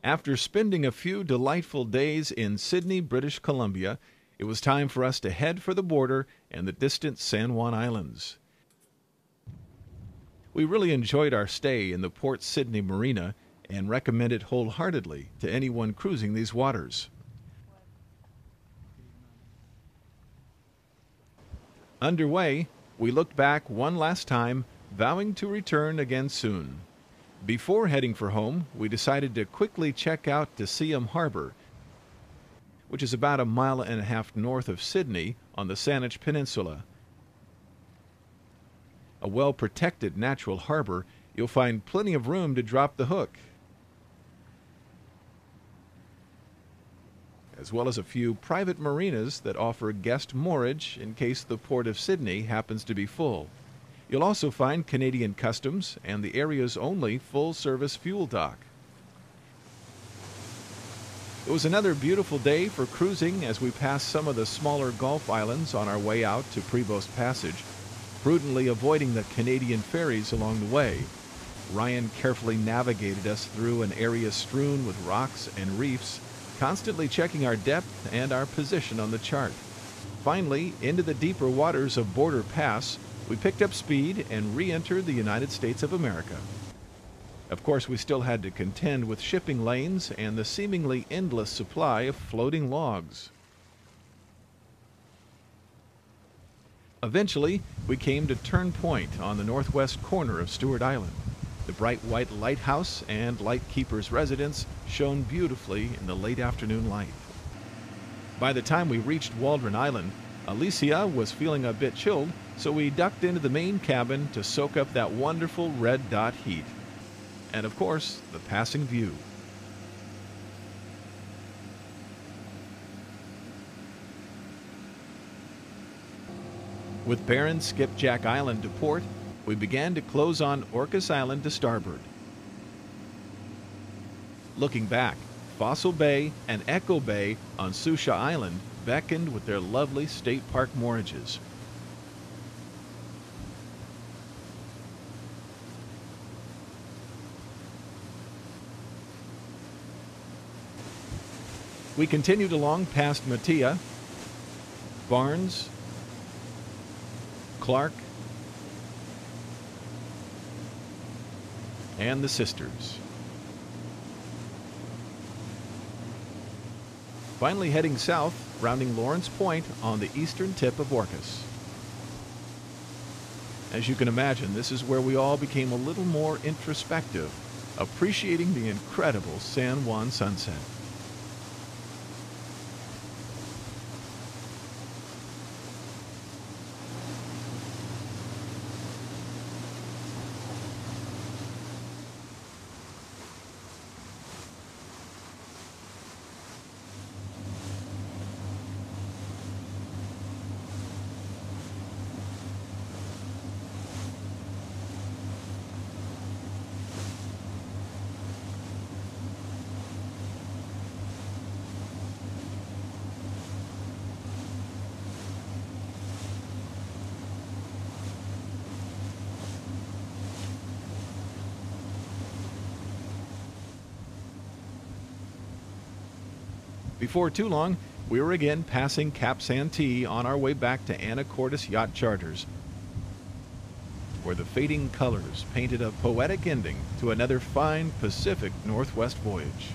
After spending a few delightful days in Sydney, British Columbia, it was time for us to head for the border and the distant San Juan Islands. We really enjoyed our stay in the Port Sydney Marina and recommend it wholeheartedly to anyone cruising these waters. Underway, we looked back one last time, vowing to return again soon. Before heading for home, we decided to quickly check out Deciem Harbor, which is about a mile and a half north of Sydney on the Saanich Peninsula. A well-protected natural harbor, you'll find plenty of room to drop the hook, as well as a few private marinas that offer guest moorage in case the Port of Sydney happens to be full. You'll also find Canadian Customs and the area's only full-service fuel dock. It was another beautiful day for cruising as we passed some of the smaller Gulf islands on our way out to Prevost Passage, prudently avoiding the Canadian ferries along the way. Ryan carefully navigated us through an area strewn with rocks and reefs, constantly checking our depth and our position on the chart. Finally, into the deeper waters of Border Pass, we picked up speed and re-entered the United States of America. Of course, we still had to contend with shipping lanes and the seemingly endless supply of floating logs. Eventually, we came to Turn Point on the northwest corner of Stewart Island. The bright white lighthouse and lightkeeper's residence shone beautifully in the late afternoon light. By the time we reached Waldron Island, Alicia was feeling a bit chilled, so we ducked into the main cabin to soak up that wonderful red dot heat. And of course, the passing view. With barren Skipjack Island to port, we began to close on Orcas Island to starboard. Looking back, Fossil Bay and Echo Bay on Susha Island beckoned with their lovely state park moorages. We continued along past Matia, Barnes, Clark, and the Sisters. Finally heading south, rounding Lawrence Point on the eastern tip of Orcas. As you can imagine, this is where we all became a little more introspective, appreciating the incredible San Juan sunset. Before too long, we were again passing Cap Santee on our way back to Anacortes Yacht Charters, where the fading colors painted a poetic ending to another fine Pacific Northwest voyage.